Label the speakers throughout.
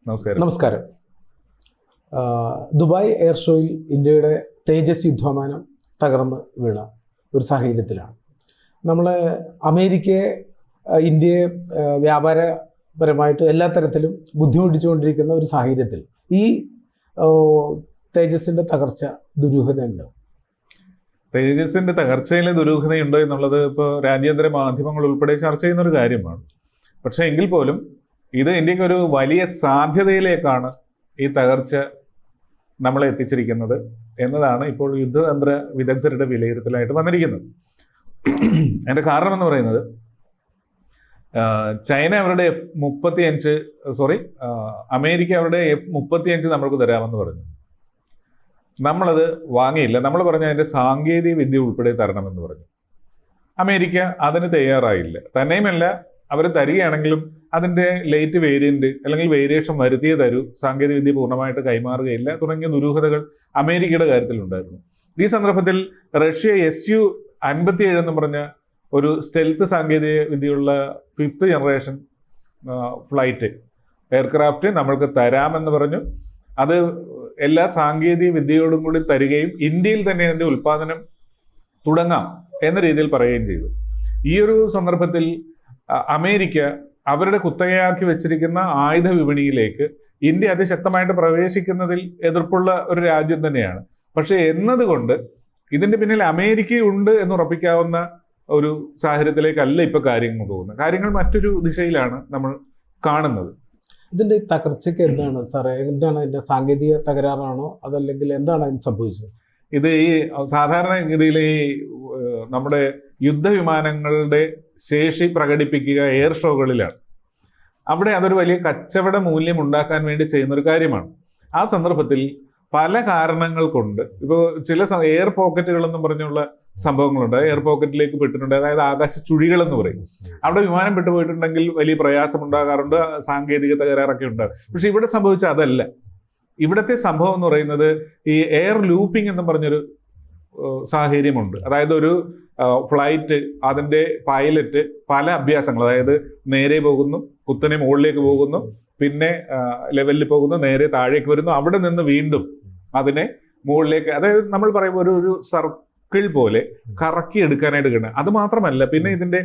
Speaker 1: നമസ്കാരം. Dubai air ഷോയിൽ ഇന്ത്യയുടെ തേജസ് യുദ്ധവിമാനം തകർന്ന് വീണ ഒരു സാഹചര്യത്തിലാണ് നമ്മളെ അമേരിക്കയെ ഇന്ത്യയെ വ്യാപാരപരമായിട്ട് എല്ലാ തരത്തിലും ബുദ്ധിമുട്ടിച്ചുകൊണ്ടിരിക്കുന്ന ഒരു സാഹചര്യത്തിൽ ഈ തേജസിൻ്റെ തകർച്ച ദുരൂഹതയുണ്ട്.
Speaker 2: തേജസിന്റെ തകർച്ചയിലെ ദുരൂഹതയുണ്ടോ എന്നുള്ളത് ഇപ്പോൾ രാജ്യാന്തര മാധ്യമങ്ങൾ ഉൾപ്പെടെ ചർച്ച ചെയ്യുന്ന ഒരു കാര്യമാണ്. പക്ഷേ എങ്കിൽ പോലും ഇത് ഇന്ത്യക്ക് ഒരു വലിയ സാധ്യതയിലേക്കാണ് ഈ തകർച്ച നമ്മളെ എത്തിച്ചിരിക്കുന്നത് എന്നതാണ് ഇപ്പോൾ യുദ്ധതന്ത്ര വിദഗ്ധരുടെ വിലയിരുത്തലായിട്ട് വന്നിരിക്കുന്നത്. അതിൻ്റെ കാരണം എന്ന് പറയുന്നത് ചൈന അവരുടെ അമേരിക്ക അവരുടെ F-35 നമ്മൾക്ക് തരാമെന്ന് പറഞ്ഞു. നമ്മളത് വാങ്ങിയില്ല. നമ്മൾ പറഞ്ഞ അതിൻ്റെ സാങ്കേതിക വിദ്യ ഉൾപ്പെടെ തരണമെന്ന് പറഞ്ഞു. അമേരിക്ക അതിന് തയ്യാറായില്ല. തന്നെയുമല്ല, അവർ തരികയാണെങ്കിലും അതിൻ്റെ ലേറ്റ് വേരിയന്റ് അല്ലെങ്കിൽ വേരിയേഷൻ വരുത്തിയേ തരൂ, സാങ്കേതിക വിദ്യ പൂർണ്ണമായിട്ട് കൈമാറുകയില്ല തുടങ്ങിയ ദുരൂഹതകൾ അമേരിക്കയുടെ കാര്യത്തിലുണ്ടായിരുന്നു. ഈ സന്ദർഭത്തിൽ റഷ്യ Su-57 എന്ന് പറഞ്ഞ ഒരു സ്റ്റെൽത്ത് സാങ്കേതിക വിദ്യയുള്ള 5th ജനറേഷൻ ഫ്ലൈറ്റ് എയർക്രാഫ്റ്റ് നമ്മൾക്ക് തരാമെന്ന് പറഞ്ഞു. അത് എല്ലാ സാങ്കേതിക വിദ്യയോടും കൂടി തരികയും ഇന്ത്യയിൽ തന്നെ അതിൻ്റെ ഉൽപ്പാദനം തുടങ്ങാം എന്ന രീതിയിൽ പറയുകയും ചെയ്തു. ഈ ഒരു സന്ദർഭത്തിൽ അമേരിക്ക അവരുടെ കുത്തകയാക്കി വെച്ചിരിക്കുന്ന ആയുധ വിപണിയിലേക്ക് ഇന്ത്യ അതിശക്തമായിട്ട് പ്രവേശിക്കുന്നതിൽ എതിർപ്പുള്ള ഒരു രാജ്യം തന്നെയാണ്. പക്ഷെ എന്നതുകൊണ്ട് ഇതിന്റെ പിന്നിൽ അമേരിക്കയുണ്ട് എന്ന് ഉറപ്പിക്കാവുന്ന ഒരു സാഹചര്യത്തിലേക്കല്ല ഇപ്പൊ കാര്യങ്ങൾ പോകുന്നത്. കാര്യങ്ങൾ മറ്റൊരു ദിശയിലാണ് നമ്മൾ കാണുന്നത്.
Speaker 1: ഇതിന്റെ തകർച്ചയ്ക്ക് എന്താണ് സാറേ? എന്താണ് ഇതിന്റെ സാങ്കേതിക തകരാറാണോ അതല്ലെങ്കിൽ എന്താണ് അതിന് സംഭവിച്ചത്?
Speaker 2: ഇത് ഈ സാധാരണഗതിയിൽ ഈ നമ്മുടെ യുദ്ധവിമാനങ്ങളുടെ ശേഷി പ്രകടിപ്പിക്കുക എയർ ഷോകളിലാണ്. അവിടെ അതൊരു വലിയ കച്ചവട മൂല്യം ഉണ്ടാക്കാൻ വേണ്ടി ചെയ്യുന്നൊരു കാര്യമാണ്. ആ സന്ദർഭത്തിൽ പല കാരണങ്ങൾ കൊണ്ട് ഇപ്പോൾ ചില എയർ പോക്കറ്റുകൾ എന്നും പറഞ്ഞുള്ള സംഭവങ്ങളുണ്ട്. എയർ പോക്കറ്റിലേക്ക് പെട്ടിട്ടുണ്ട്, അതായത് ആകാശ ചുഴികൾ എന്ന് പറയും. അവിടെ വിമാനം പെട്ടുപോയിട്ടുണ്ടെങ്കിൽ വലിയ പ്രയാസം ഉണ്ടാകാറുണ്ട്, സാങ്കേതിക തകരാറൊക്കെ ഉണ്ടാകും. പക്ഷെ ഇവിടെ സംഭവിച്ച അതല്ല. ഇവിടുത്തെ സംഭവം എന്ന് പറയുന്നത് ഈ എയർ ലൂപ്പിംഗ് എന്ന് പറഞ്ഞൊരു സാഹചര്യമുണ്ട്. അതായത് ഒരു ഫ്ലൈറ്റ്, അതിൻ്റെ പൈലറ്റ് പല അഭ്യാസങ്ങൾ, അതായത് നേരെ പോകുന്നു, കുത്തനെ മുകളിലേക്ക് പോകുന്നു, പിന്നെ ലെവലിൽ പോകുന്നു, നേരെ താഴേക്ക് വരുന്നു, അവിടെ നിന്ന് വീണ്ടും അതിനെ മുകളിലേക്ക്, അതായത് നമ്മൾ പറയുമ്പോൾ ഒരു സർക്കിൾ പോലെ കറക്കി എടുക്കാനായിട്ട് കിട്ടണം. അത് മാത്രമല്ല, പിന്നെ ഇതിൻ്റെ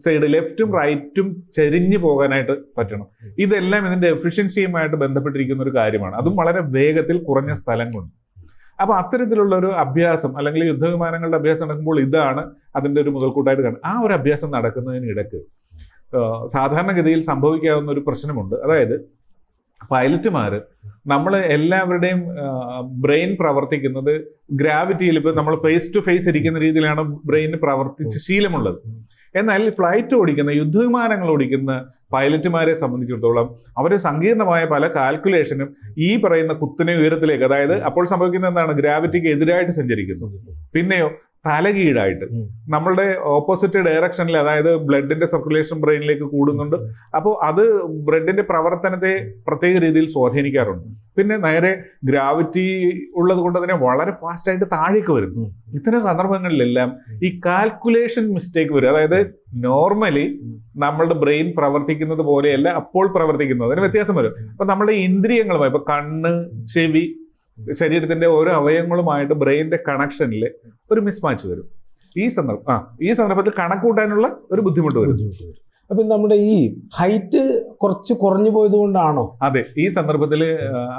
Speaker 2: സൈഡ് ലെഫ്റ്റും റൈറ്റും ചെരിഞ്ഞു പോകാനായിട്ട് പറ്റണം. ഇതെല്ലാം ഇതിൻ്റെ എഫിഷ്യൻസിയുമായിട്ട് ബന്ധപ്പെട്ടിരിക്കുന്ന ഒരു കാര്യമാണ്. അതും വളരെ വേഗത്തിൽ കുറഞ്ഞ സ്ഥലം കൊണ്ട്. അപ്പൊ അത്തരത്തിലുള്ള ഒരു അഭ്യാസം അല്ലെങ്കിൽ യുദ്ധവിമാനങ്ങളുടെ അഭ്യാസം നടക്കുമ്പോൾ ഇതാണ് അതിൻ്റെ ഒരു മുതൽക്കൂട്ടായിട്ട് കാണുന്നത്. ആ ഒരു അഭ്യാസം നടക്കുന്നതിനിടയ്ക്ക് സാധാരണഗതിയിൽ സംഭവിക്കാവുന്ന ഒരു പ്രശ്നമുണ്ട്. അതായത് പൈലറ്റുമാർ, നമ്മൾ എല്ലാവരുടെയും ബ്രെയിൻ പ്രവർത്തിക്കുന്നത് ഗ്രാവിറ്റിയിൽ, ഇപ്പോൾ നമ്മൾ ഫേസ് ടു ഫേസ് ഇരിക്കുന്ന രീതിയിലാണ് ബ്രെയിൻ പ്രവർത്തിച്ച് ശീലമുള്ളത്. എന്നാൽ ഫ്ലൈറ്റ് ഓടിക്കുന്ന, യുദ്ധവിമാനങ്ങൾ ഓടിക്കുന്ന പൈലറ്റുമാരെ സംബന്ധിച്ചിടത്തോളം അവർ സങ്കീർണമായ പല കാൽക്കുലേഷനും ഈ പറയുന്ന കുത്തനെ ഉയരത്തിലേക്ക്, അതായത് അപ്പോൾ സംഭവിക്കുന്നത് എന്താണ്, ഗ്രാവിറ്റിക്ക് എതിരായിട്ട് സഞ്ചരിക്കുന്നു. പിന്നെയോ തലകീഴായിട്ട് നമ്മളുടെ ഓപ്പോസിറ്റ് ഡയറക്ഷനിൽ, അതായത് ബ്ലഡിന്റെ സർക്കുലേഷൻ ബ്രെയിനിലേക്ക് കൂടുന്നുണ്ട്. അപ്പോൾ അത് ബ്ലഡിന്റെ പ്രവർത്തനത്തെ പ്രത്യേക രീതിയിൽ സ്വാധീനിക്കാറുണ്ട്. പിന്നെ നേരെ ഗ്രാവിറ്റി ഉള്ളത് കൊണ്ട് തന്നെ വളരെ ഫാസ്റ്റായിട്ട് താഴേക്ക് വരും. ഇത്തരം സന്ദർഭങ്ങളിലെല്ലാം ഈ കാൽക്കുലേഷൻ മിസ്റ്റേക്ക് വരും. അതായത് നോർമലി നമ്മളുടെ ബ്രെയിൻ പ്രവർത്തിക്കുന്നത് പോലെയല്ല അപ്പോൾ പ്രവർത്തിക്കുന്നത്, അതിന് വ്യത്യാസം വരും. അപ്പൊ നമ്മുടെ ഇന്ദ്രിയങ്ങളുമായി, ഇപ്പൊ കണ്ണ്, ചെവി, ശരീരത്തിന്റെ ഓരോ അവയവങ്ങളുമായിട്ട് ബ്രെയിനിന്റെ കണക്ഷനിൽ ഒരു മിസ്മാച്ച് വരും. ഈ സന്ദർഭത്തിൽ കണക്കൂട്ടാനുള്ള ഒരു ബുദ്ധിമുട്ട് വരും.
Speaker 1: അപ്പൊ നമ്മുടെ ഈ ഹൈറ്റ് കുറച്ച് കുറഞ്ഞു പോയത് കൊണ്ടാണോ?
Speaker 2: അതെ, ഈ സന്ദർഭത്തിൽ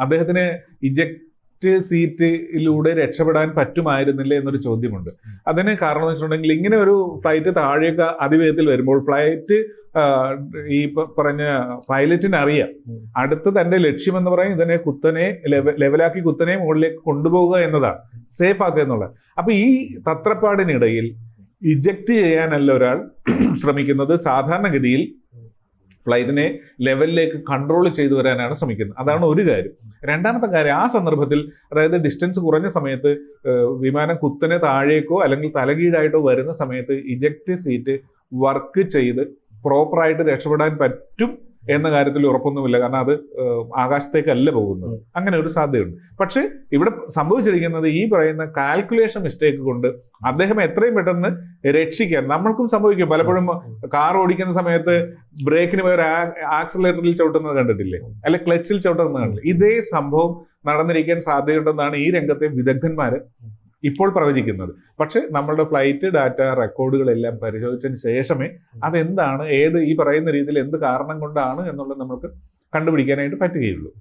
Speaker 2: അദ്ദേഹത്തിന് ഇജക്ട് സീറ്റിലൂടെ രക്ഷപ്പെടാൻ പറ്റുമായിരുന്നില്ല എന്നൊരു ചോദ്യമുണ്ട്. അതിന് കാരണം എന്ന് വെച്ചിട്ടുണ്ടെങ്കിൽ, ഇങ്ങനെ ഒരു ഫ്ലൈറ്റ് താഴേക്ക് അതിവേഗത്തിൽ വരുമ്പോൾ ഫ്ലൈറ്റ് ഈ പറഞ്ഞ പൈലറ്റിന് അറിയാം അടുത്ത് തന്റെ ലക്ഷ്യം എന്ന് പറയുന്നത് ഇതിനെ കുത്തനെ ലെവലാക്കി കുത്തനെ മുകളിലേക്ക് കൊണ്ടുപോകുക എന്നതാണ്, സേഫ് ആക്കുക എന്നുള്ളത്. അപ്പൊ ഈ തത്രപ്പാടിനിടയിൽ ഇജക്റ്റ് ചെയ്യാനല്ല ഒരാൾ ശ്രമിക്കുന്നത്. സാധാരണഗതിയിൽ ഫ്ലൈറ്റിനെ ലെവലിലേക്ക് കൺട്രോൾ ചെയ്തു വരാനാണ് ശ്രമിക്കുന്നത്. അതാണ് ഒരു കാര്യം. രണ്ടാമത്തെ കാര്യം, ആ സന്ദർഭത്തിൽ, അതായത് ഡിസ്റ്റൻസ് കുറഞ്ഞ സമയത്ത് വിമാനം കുത്തനെ താഴേക്കോ അല്ലെങ്കിൽ തലകീഴായിട്ടോ വരുന്ന സമയത്ത് ഇജക്റ്റ് സീറ്റ് വർക്ക് ചെയ്ത് പ്രോപ്പറായിട്ട് രക്ഷപ്പെടാൻ പറ്റും എന്ന കാര്യത്തിൽ ഉറപ്പൊന്നുമില്ല. കാരണം അത് ആകാശത്തേക്കല്ല പോകുന്നത്. അങ്ങനെ ഒരു സാധ്യതയുണ്ട്. പക്ഷേ ഇവിടെ സംഭവിച്ചിരിക്കുന്നത് ഈ പറയുന്ന കാൽക്കുലേഷൻ മിസ്റ്റേക്ക് കൊണ്ട് അദ്ദേഹം എത്രയും പെട്ടെന്ന് രക്ഷിക്കാൻ, നമ്മൾക്കും സംഭവിക്കും. പലപ്പോഴും കാർ ഓടിക്കുന്ന സമയത്ത് ബ്രേക്കിന് പകരം ആക്സിലറേറ്ററിൽ ചവിട്ടുന്നത് കണ്ടിട്ടില്ലേ, അല്ലെ ക്ലച്ചിൽ ചവിട്ടുന്നത് കണ്ടില്ലേ? ഇതേ സംഭവം നടന്നിരിക്കാൻ സാധ്യതയുണ്ടെന്നാണ് ഈ രംഗത്തെ വിദഗ്ധന്മാർ ഇപ്പോൾ പ്രവചിക്കുന്നത്. പക്ഷെ നമ്മളുടെ ഫ്ലൈറ്റ് ഡാറ്റ റെക്കോർഡുകളെല്ലാം പരിശോധിച്ചതിന് ശേഷമേ അതെന്താണ്, ഈ പറയുന്ന രീതിയിൽ എന്ത് കാരണം കൊണ്ടാണ് എന്നുള്ളത് നമുക്ക് കണ്ടുപിടിക്കാനായിട്ട് പറ്റുകയുള്ളൂ.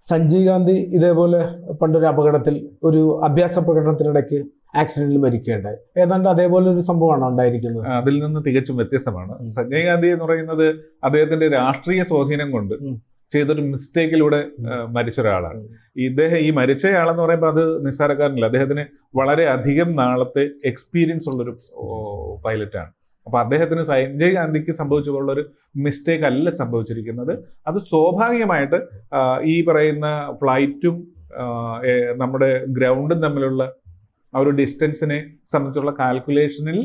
Speaker 1: സഞ്ജയ് ഗാന്ധി ഇതേപോലെ പണ്ടൊരു അപകടത്തിൽ ഒരു അഭ്യാസ പ്രകടനത്തിനിടയ്ക്ക് ആക്സിഡന്റിൽ മരിക്കേണ്ടായി. ഏതാണ്ട് അതേപോലെ ഒരു സംഭവമാണ് ഉണ്ടായിരിക്കുന്നത്.
Speaker 2: അതിൽ നിന്ന് തികച്ചും വ്യത്യസ്തമാണ്. സഞ്ജയ് ഗാന്ധി എന്ന് പറയുന്നത് അദ്ദേഹത്തിന്റെ രാഷ്ട്രീയ സ്വാധീനം കൊണ്ട് ചെയ്തൊരു മിസ്റ്റേക്കിലൂടെ മരിച്ച ഒരാളാണ്. ഇദ്ദേഹം ഈ മരിച്ചയാളെന്ന് പറയുമ്പോൾ അത് നിസ്സാരക്കാരനല്ല. അദ്ദേഹത്തിന് വളരെ അധികം നാളത്തെ എക്സ്പീരിയൻസ് ഉള്ളൊരു പൈലറ്റാണ്. അപ്പൊ അദ്ദേഹത്തിന് സഞ്ജയ് ഗാന്ധിക്ക് സംഭവിച്ചുള്ളൊരു മിസ്റ്റേക്ക് അല്ല സംഭവിച്ചിരിക്കുന്നത്. അത് സ്വാഭാവികമായിട്ട് ഈ പറയുന്ന ഫ്ലൈറ്റും നമ്മുടെ ഗ്രൗണ്ടും തമ്മിലുള്ള ആ ഒരു ഡിസ്റ്റൻസിനെ സംബന്ധിച്ചുള്ള കാൽക്കുലേഷനിൽ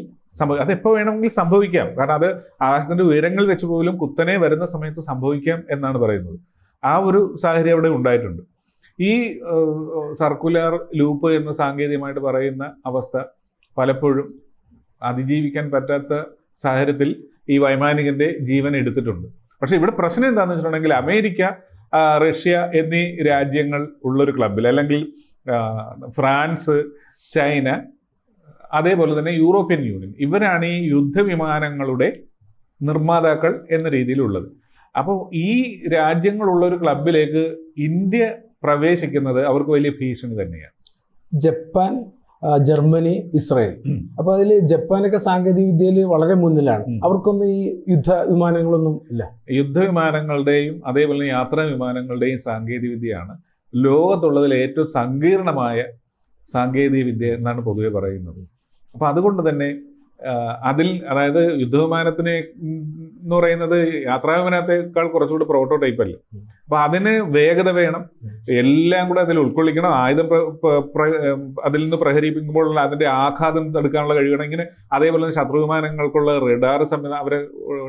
Speaker 2: അതെപ്പോൾ വേണമെങ്കിൽ സംഭവിക്കാം. കാരണം അത് ആകാശത്തിന്റെ ഉയരങ്ങൾ വെച്ച് പോലും കുത്തനെ വരുന്ന സമയത്ത് സംഭവിക്കാം എന്നാണ് പറയുന്നത്. ആ ഒരു സാഹചര്യം അവിടെ ഉണ്ടായിട്ടുണ്ട്. ഈ സർക്കുലർ ലൂപ്പ് എന്ന് സാങ്കേതികമായിട്ട് പറയുന്ന അവസ്ഥ പലപ്പോഴും അതിജീവിക്കാൻ പറ്റാത്ത സാഹചര്യത്തിൽ ഈ വൈമാനികന്റെ ജീവൻ എടുത്തിട്ടുണ്ട്. പക്ഷെ ഇവിടെ പ്രശ്നം എന്താണെന്ന് വെച്ചിട്ടുണ്ടെങ്കിൽ അമേരിക്ക, റഷ്യ എന്നീ രാജ്യങ്ങൾ ഉള്ളൊരു ക്ലബിൽ, അല്ലെങ്കിൽ ഫ്രാൻസ്, ചൈന, അതേപോലെ തന്നെ യൂറോപ്യൻ യൂണിയൻ, ഇവരാണ് ഈ യുദ്ധവിമാനങ്ങളുടെ നിർമ്മാതാക്കൾ എന്ന രീതിയിലുള്ളത്. അപ്പോൾ ഈ രാജ്യങ്ങളുള്ള ഒരു ക്ലബിലേക്ക് ഇന്ത്യ പ്രവേശിക്കുന്നത് അവർക്ക് വലിയ ഭീഷണി തന്നെയാണ്.
Speaker 1: Japan, Germany, Israel. അപ്പോൾ അതിൽ ജപ്പാനൊക്കെ സാങ്കേതിക വിദ്യയിൽ വളരെ മുന്നിലാണ്. അവർക്കൊന്നും ഈ യുദ്ധ വിമാനങ്ങളൊന്നും ഇല്ല.
Speaker 2: യുദ്ധവിമാനങ്ങളുടെയും അതേപോലെ യാത്രാ വിമാനങ്ങളുടെയും സാങ്കേതിക വിദ്യയാണ് ലോകത്തുള്ളതിൽ ഏറ്റവും സങ്കീർണമായ സാങ്കേതിക വിദ്യ എന്നാണ് പൊതുവെ പറയുന്നത്. അപ്പൊ അതുകൊണ്ട് തന്നെ അതിൽ, അതായത് യുദ്ധവിമാനത്തിനെ എന്ന് പറയുന്നത് യാത്രാവിമാനത്തെക്കാൾ കുറച്ചുകൂടി പ്രോട്ടോടൈപ്പ് അല്ലേ. അപ്പൊ അതിന് വേഗത വേണം, എല്ലാം കൂടെ അതിൽ ഉൾക്കൊള്ളിക്കണം. ആയുധം അതിൽ നിന്ന് പ്രഹരിപ്പിക്കുമ്പോഴുള്ള അതിന്റെ ആഘാതം തടുക്കാനുള്ള കഴിയണം. ഇങ്ങനെ അതേപോലെ തന്നെ ശത്രുവിമാനങ്ങൾക്കുള്ള റഡാർ സംവിധാനം, അവരെ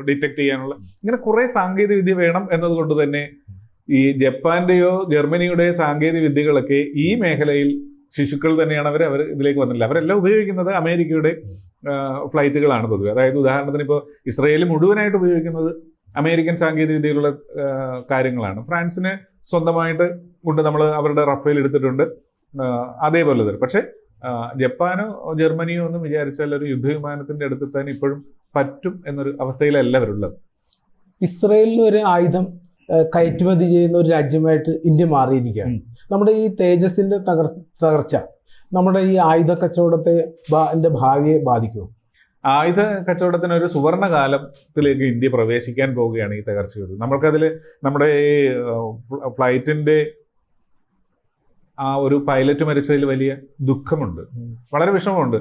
Speaker 2: ഡിറ്റക്ട് ചെയ്യാനുള്ള, ഇങ്ങനെ കുറെ സാങ്കേതിക വിദ്യ വേണം എന്നതുകൊണ്ട് തന്നെ ഈ ജപ്പാന്റെയോ ജർമ്മനിയുടെയോ സാങ്കേതിക വിദ്യകളൊക്കെ ഈ മേഖലയിൽ ശിശുക്കൾ തന്നെയാണ്. അവർ ഇതിലേക്ക് വന്നില്ല. അവരെല്ലാം ഉപയോഗിക്കുന്നത് അമേരിക്കയുടെ ഫ്ലൈറ്റുകളാണ് പൊതുവെ. അതായത് ഉദാഹരണത്തിന് ഇപ്പോൾ ഇസ്രയേൽ മുഴുവനായിട്ട് ഉപയോഗിക്കുന്നത് അമേരിക്കൻ സാങ്കേതിക വിദ്യയിലുള്ള കാര്യങ്ങളാണ്. ഫ്രാൻസിന് സ്വന്തമായിട്ട് ഉണ്ട്, നമ്മൾ അവരുടെ റഫേൽ എടുത്തിട്ടുണ്ട്, അതേപോലെ തന്നെ. പക്ഷെ ജപ്പാനോ ജർമ്മനിയോ ഒന്നും വിചാരിച്ചാൽ ഒരു യുദ്ധവിമാനത്തിന്റെ അടുത്തെത്താൻ ഇപ്പോഴും പറ്റും എന്നൊരു അവസ്ഥയിലല്ല അവരുള്ളത്.
Speaker 1: ഇസ്രയേലിന് ഒരു ആയുധം കയറ്റുമതി ചെയ്യുന്ന ഒരു രാജ്യമായിട്ട് ഇന്ത്യ മാറിയിരിക്കുകയാണ്. നമ്മുടെ ഈ തേജസിന്റെ തകർച്ച നമ്മുടെ ഈ ആയുധ കച്ചവടത്തെ ഭാവിയെ ബാധിക്കുമോ?
Speaker 2: ആയുധ കച്ചവടത്തിന് ഒരു സുവർണ കാലത്തിലേക്ക് ഇന്ത്യ പ്രവേശിക്കാൻ പോവുകയാണ് ഈ തകർച്ചയോട്. നമ്മൾക്കതിൽ നമ്മുടെ ഈ ഫ്ലൈറ്റിന്റെ ആ ഒരു പൈലറ്റ് മരിച്ചതിൽ വലിയ ദുഃഖമുണ്ട്, വളരെ വിഷമമുണ്ട്.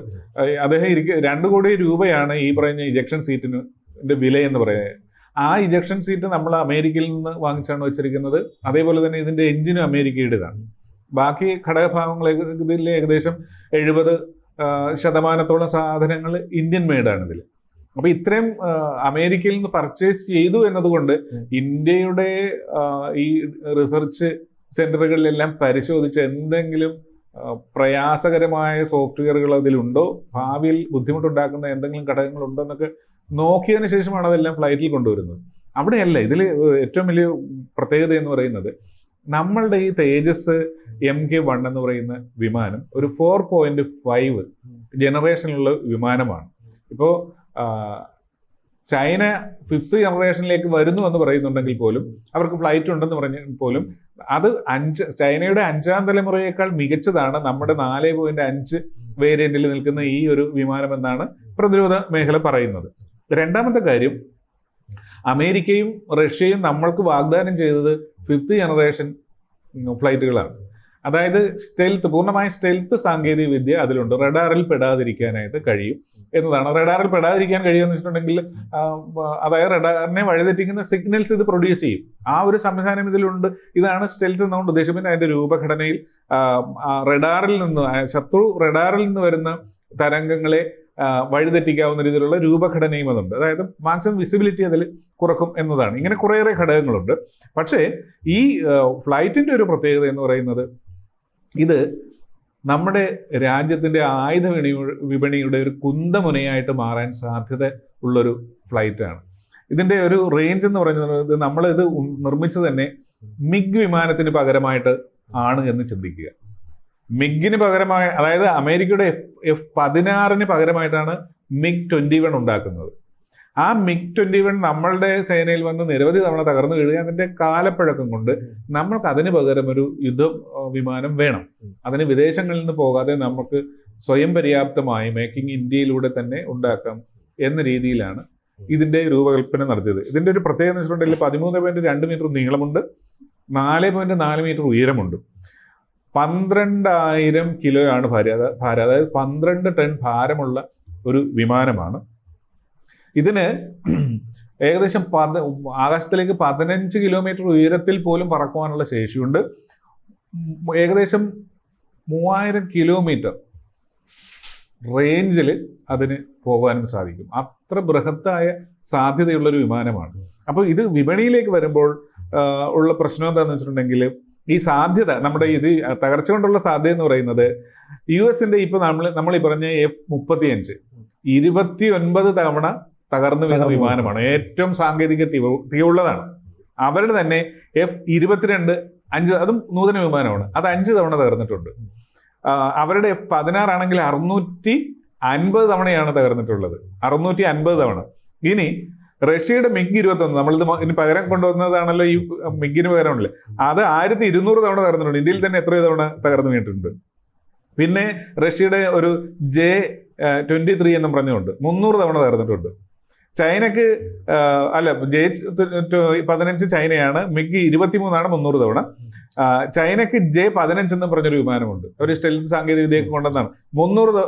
Speaker 2: അദ്ദേഹം 2 കോടി രൂപയാണ് ഈ പറയുന്ന ഇജക്ഷൻ സീറ്റിന്റെ വില എന്ന് പറയുന്നത്. ആ ഇജക്ഷൻ സീറ്റ് നമ്മൾ അമേരിക്കയിൽ നിന്ന് വാങ്ങിച്ചാണ് വെച്ചിരിക്കുന്നത്. അതേപോലെ തന്നെ ഇതിന്റെ എഞ്ചിനും അമേരിക്കയുടേതാണ്. ബാക്കി ഘടകഭാഗങ്ങൾ ഇതിൽ ഏകദേശം 70% സാധനങ്ങൾ ഇന്ത്യൻ മെയ്ഡാണ് ഇതിൽ. അപ്പൊ ഇത്രയും അമേരിക്കയിൽ നിന്ന് പർച്ചേസ് ചെയ്തു എന്നതുകൊണ്ട് ഇന്ത്യയുടെ ഈ റിസർച്ച് സെന്ററുകളിലെല്ലാം പരിശോധിച്ച് എന്തെങ്കിലും പ്രയാസകരമായ സോഫ്റ്റ്വെയറുകൾ അതിലുണ്ടോ, ഭാവിയിൽ ബുദ്ധിമുട്ടുണ്ടാക്കുന്ന എന്തെങ്കിലും ഘടകങ്ങളുണ്ടോ എന്നൊക്കെ നോക്കിയതിന് ശേഷമാണ് അതെല്ലാം ഫ്ലൈറ്റിൽ കൊണ്ടുവരുന്നത്. അവിടെയല്ല. ഇതിൽ ഏറ്റവും വലിയ പ്രത്യേകത എന്ന് പറയുന്നത്, നമ്മളുടെ ഈ തേജസ് MK-1 എന്ന് പറയുന്ന വിമാനം ഒരു 4.5 ജനറേഷനിലുള്ള വിമാനമാണ്. ഇപ്പോൾ ചൈന 5th ജനറേഷനിലേക്ക് വരുന്നു എന്ന് പറയുന്നുണ്ടെങ്കിൽ പോലും, അവർക്ക് ഫ്ലൈറ്റ് ഉണ്ടെന്ന് പറഞ്ഞാൽ പോലും, അത് ചൈനയുടെ 5ാം തലമുറയേക്കാൾ മികച്ചതാണ് നമ്മുടെ 4.5 വേരിയന്റിൽ നിൽക്കുന്ന ഈ ഒരു വിമാനം എന്നാണ് പ്രതിരോധ മേഖല പറയുന്നത്. രണ്ടാമത്തെ കാര്യം, അമേരിക്കയും റഷ്യയും നമ്മൾക്ക് വാഗ്ദാനം ചെയ്തത് 5th ജനറേഷൻ ഫ്ലൈറ്റുകളാണ്. അതായത് പൂർണ്ണമായ സ്റ്റെൽത്ത് സാങ്കേതിക വിദ്യ അതിലുണ്ട്. റഡാറിൽ പെടാതിരിക്കാനായിട്ട് കഴിയും എന്നതാണ്. റഡാറിൽ പെടാതിരിക്കാൻ കഴിയുമെന്ന് വെച്ചിട്ടുണ്ടെങ്കിൽ, അതായത് റഡാറിനെ വഴിതെറ്റിക്കുന്ന സിഗ്നൽസ് ഇത് പ്രൊഡ്യൂസ് ചെയ്യും. ആ ഒരു സംവിധാനം ഇതിലുണ്ട്. ഇതാണ് സ്റ്റെൽത്ത് എന്നുകൊണ്ട് ഉദ്ദേശിക്കുന്നത്. അതിന്റെ രൂപഘടനയിൽ ശത്രു റഡാറിൽ നിന്ന് വരുന്ന തരംഗങ്ങളെ വഴിതെറ്റിക്കാവുന്ന രീതിയിലുള്ള രൂപഘടനയും അതുണ്ട്. അതായത് മാക്സിമം വിസിബിലിറ്റി അതിൽ കുറക്കും എന്നതാണ്. ഇങ്ങനെ കുറേയേറെ ഘടകങ്ങളുണ്ട്. പക്ഷേ ഈ ഫ്ലൈറ്റിൻ്റെ ഒരു പ്രത്യേകത എന്ന് പറയുന്നത് ഇത് നമ്മുടെ രാജ്യത്തിൻ്റെ ആയുധ വിപണിയുടെ ഒരു കുന്തമുനയായിട്ട് മാറാൻ സാധ്യത ഉള്ളൊരു ഫ്ലൈറ്റാണ്. ഇതിൻ്റെ ഒരു റേഞ്ച് എന്ന് പറയുന്നത് നമ്മളിത് നിർമ്മിച്ചത് തന്നെ മിഗ് വിമാനത്തിന് പകരമായിട്ട് ആണ് എന്ന് ചിന്തിക്കുക. മിഗിന് പകരമായി, അതായത് അമേരിക്കയുടെ F-16 പകരമായിട്ടാണ് MiG-21 ഉണ്ടാക്കുന്നത്. ആ MiG-21 നമ്മളുടെ സേനയിൽ വന്ന് നിരവധി തവണ തകർന്നു വീഴുക. അതിൻ്റെ കാലപ്പഴക്കം കൊണ്ട് നമ്മൾക്ക് അതിന് പകരം ഒരു യുദ്ധ വിമാനം വേണം. അതിന് വിദേശങ്ങളിൽ നിന്ന് പോകാതെ നമുക്ക് സ്വയം പര്യാപ്തമായി മേക്കിംഗ് ഇന്ത്യയിലൂടെ തന്നെ ഉണ്ടാക്കാം എന്ന രീതിയിലാണ് ഇതിൻ്റെ രൂപകൽപ്പന നടത്തിയത്. ഇതിൻ്റെ ഒരു പ്രത്യേകത എന്ന് വെച്ചിട്ടുണ്ടെങ്കിൽ 13.2 മീറ്റർ നീളമുണ്ട്, 4.4 മീറ്റർ ഉയരമുണ്ട്, 12,000 കിലോയാണ് ഭാരം. അതായത് 12 ടൺ ഭാരമുള്ള ഒരു വിമാനമാണ്. ഇതിന് ഏകദേശം ആകാശത്തിലേക്ക് 15 കിലോമീറ്റർ ഉയരത്തിൽ പോലും പറക്കുവാനുള്ള ശേഷിയുണ്ട്. ഏകദേശം 3000 കിലോമീറ്റർ റേഞ്ചിൽ അതിന് പോകാനും സാധിക്കും. അത്ര ബൃഹത്തായ സാധ്യതയുള്ളൊരു വിമാനമാണ്. അപ്പോൾ ഇത് വിപണിയിലേക്ക് വരുമ്പോൾ ഉള്ള പ്രശ്നം എന്താണെന്ന് വെച്ചിട്ടുണ്ടെങ്കിൽ ഈ സാധ്യത, നമ്മുടെ ഇത് തകർച്ച കൊണ്ടുള്ള സാധ്യത എന്ന് പറയുന്നത് US-ന്റെ ഇപ്പോൾ നമ്മൾ ഈ പറഞ്ഞ F-35 29 തവണ തകർന്നു വീണ വിമാനമാണ്. ഏറ്റവും സാങ്കേതിക തികവുള്ളതാണ്. അവരുടെ തന്നെ F-22 അതും നൂതന വിമാനമാണ്, അത് 5 തവണ തകർന്നിട്ടുണ്ട്. അവരുടെ F-16 ആണെങ്കിൽ 650 തവണയാണ് തകർന്നിട്ടുള്ളത്, 650 തവണ. ഇനി റഷ്യയുടെ MiG-21 നമ്മളിത് ഇനി പകരം കൊണ്ടുവന്നതാണല്ലോ, ഈ മിഗിന് പകരമല്ലേ, അത് 1200 തവണ തകർന്നിട്ടുണ്ട്. ഇന്ത്യയിൽ തന്നെ എത്രയോ തവണ തകർന്നു വീണിട്ടുണ്ട്. പിന്നെ റഷ്യയുടെ ഒരു J-23 എന്നും പറഞ്ഞുകൊണ്ട് 300 തവണ തകർന്നിട്ടുണ്ട്. ചൈനക്ക് J-15 ചൈനയാണ്, MiG-23 ആണ് 300 തവണ. ചൈനക്ക് J-15 എന്ന് പറഞ്ഞൊരു വിമാനമുണ്ട്, ഒരു സ്റ്റെൽത്ത് സാങ്കേതിക വിദ്യയൊക്കെ കൊണ്ടെന്നാണ്. 300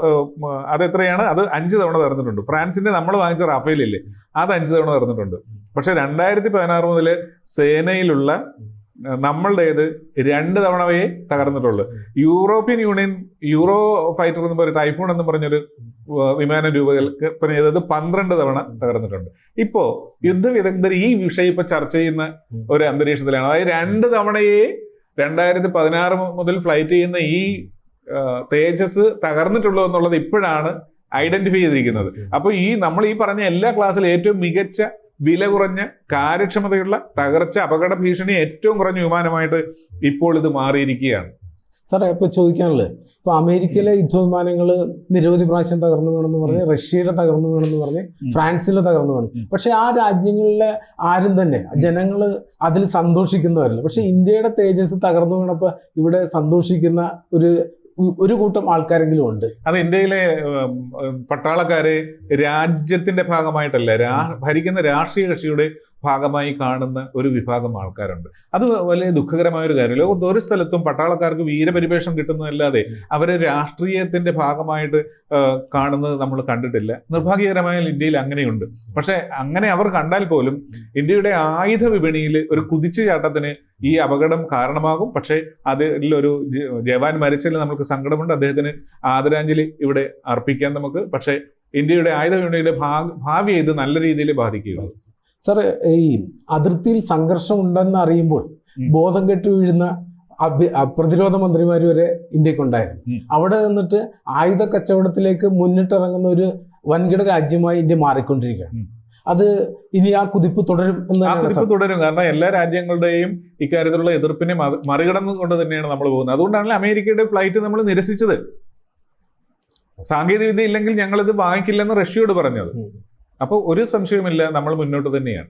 Speaker 2: അതെത്രയാണ്? അത് 5 തവണ തകർന്നിട്ടുണ്ട്. ഫ്രാൻസിന്റെ നമ്മൾ വാങ്ങിച്ച റാഫേലില്ലേ, അത് 5 തവണ തകർന്നിട്ടുണ്ട്. പക്ഷെ 2016 മുതൽ സേനയിലുള്ള നമ്മളുടേത് 2 തവണവേ തകർന്നിട്ടുള്ളൂ. യൂറോപ്യൻ യൂണിയൻ യൂറോ ഫൈറ്റർ എന്ന് പറയുന്ന ടൈഫൂൺ എന്ന് പറഞ്ഞൊരു വിമാന രൂപകൽപ്പന ചെയ്തത് 12 തവണ തകർന്നിട്ടുണ്ട്. ഇപ്പോ യുദ്ധവിദഗ്ധർ ഈ വിഷയം ഇപ്പൊ ചർച്ച ചെയ്യുന്ന ഒരു അന്തരീക്ഷത്തിലാണ്. അതായത് 2 തവണയെ 2016 മുതൽ ഫ്ലൈറ്റ് ചെയ്യുന്ന ഈ തേജസ് തകർന്നിട്ടുള്ളൂ എന്നുള്ളത് ഇപ്പോഴാണ് ഐഡന്റിഫൈ ചെയ്തിരിക്കുന്നത്. അപ്പൊ നമ്മൾ ഈ പറഞ്ഞ എല്ലാ ക്ലാസ്സിലും ഏറ്റവും മികച്ച, വില കുറഞ്ഞ, കാര്യക്ഷമതയുള്ള, തകർച്ച, അപകട ഭീഷണി ഏറ്റവും കുറഞ്ഞ വിമാനമായിട്ട് ഇപ്പോൾ ഇത് മാറിയിരിക്കുകയാണ്.
Speaker 1: സാറേ, ഇപ്പോൾ ചോദിക്കാനുള്ളത്, ഇപ്പോൾ അമേരിക്കയിലെ യുദ്ധവിമാനങ്ങൾ നിരവധി പ്രാവശ്യം തകർന്നു വീണെന്ന് പറഞ്ഞ്, റഷ്യയിലെ തകർന്നു വീണെന്ന് പറഞ്ഞ്, ഫ്രാൻസിലെ തകർന്നു വീണു. പക്ഷെ ആ രാജ്യങ്ങളിലെ ആരും തന്നെ ജനങ്ങൾ അതിൽ സന്തോഷിക്കുന്നവരല്ല. പക്ഷെ ഇന്ത്യയുടെ തേജസ് തകർന്നു വീണപ്പോൾ ഇവിടെ സന്തോഷിക്കുന്ന ഒരു കൂട്ടം ആൾക്കാരെങ്കിലും ഉണ്ട്.
Speaker 2: അത് ഇന്ത്യയിലെ പട്ടാളക്കാരെ രാജ്യത്തിന്റെ ഭാഗമായിട്ടല്ല, ഭരിക്കുന്ന രാഷ്ട്രീയ കക്ഷിയുടെ ഭാഗമായി കാണുന്ന ഒരു വിഭാഗം ആൾക്കാരുണ്ട്. അത് വലിയ ദുഃഖകരമായ ഒരു കാര്യം. ലോകത്ത് ഒരു സ്ഥലത്തും പട്ടാളക്കാർക്ക് വീരപരിവേഷം കിട്ടുന്നതല്ലാതെ അവരെ രാഷ്ട്രീയത്തിന്റെ ഭാഗമായിട്ട് കാണുന്നത് നമ്മൾ കണ്ടിട്ടില്ല. നിർഭാഗ്യകരമായ ഇന്ത്യയിൽ അങ്ങനെയുണ്ട്. പക്ഷെ അങ്ങനെ അവർ കണ്ടാൽ പോലും ഇന്ത്യയുടെ ആയുധ വിപണിയിൽ ഒരു കുതിച്ചുചാട്ടത്തിന് ഈ അപകടം കാരണമാകും. പക്ഷേ അതിലൊരു ജവാൻ മരിച്ചതിൽ നമുക്ക് സങ്കടമുണ്ട്. അദ്ദേഹത്തിന് ആദരാഞ്ജലി ഇവിടെ അർപ്പിക്കാൻ നമുക്ക്. പക്ഷേ ഇന്ത്യയുടെ ആയുധ വിപണിയുടെ ഭാവിയെ ഇത് നല്ല രീതിയിൽ ബാധിക്കുകയുള്ളൂ.
Speaker 1: സാർ, ഈ അതിർത്തിയിൽ സംഘർഷം ഉണ്ടെന്ന് അറിയുമ്പോൾ ബോധം കെട്ട് വീഴുന്ന പ്രതിരോധ മന്ത്രിമാർ വരെ ഇന്ത്യക്കുണ്ടായിരുന്നു. അവിടെ നിന്നിട്ട് ആയുധ കച്ചവടത്തിലേക്ക് മുന്നിട്ടിറങ്ങുന്ന ഒരു വൻകിട രാജ്യമായി ഇന്ത്യ മാറിക്കൊണ്ടിരിക്കുകയാണ്. അത് ഇനി ആ കുതിപ്പ് തുടരും
Speaker 2: തുടരും. കാരണം എല്ലാ രാജ്യങ്ങളുടെയും ഇക്കാര്യത്തിലുള്ള എതിർപ്പിനെ മറികടന്നുകൊണ്ട് തന്നെയാണ് നമ്മൾ പോകുന്നത്. അതുകൊണ്ടാണ് അമേരിക്കയുടെ ഫ്ലൈറ്റ് നമ്മൾ നിരസിച്ചത്. സാങ്കേതിക വിദ്യ ഇല്ലെങ്കിൽ ഞങ്ങളിത് വാങ്ങിക്കില്ലെന്ന് റഷ്യയോട് പറഞ്ഞത്. അപ്പോൾ ഒരു സംശയവുമില്ല, നമ്മൾ മുന്നോട്ട് തന്നെയാണ്.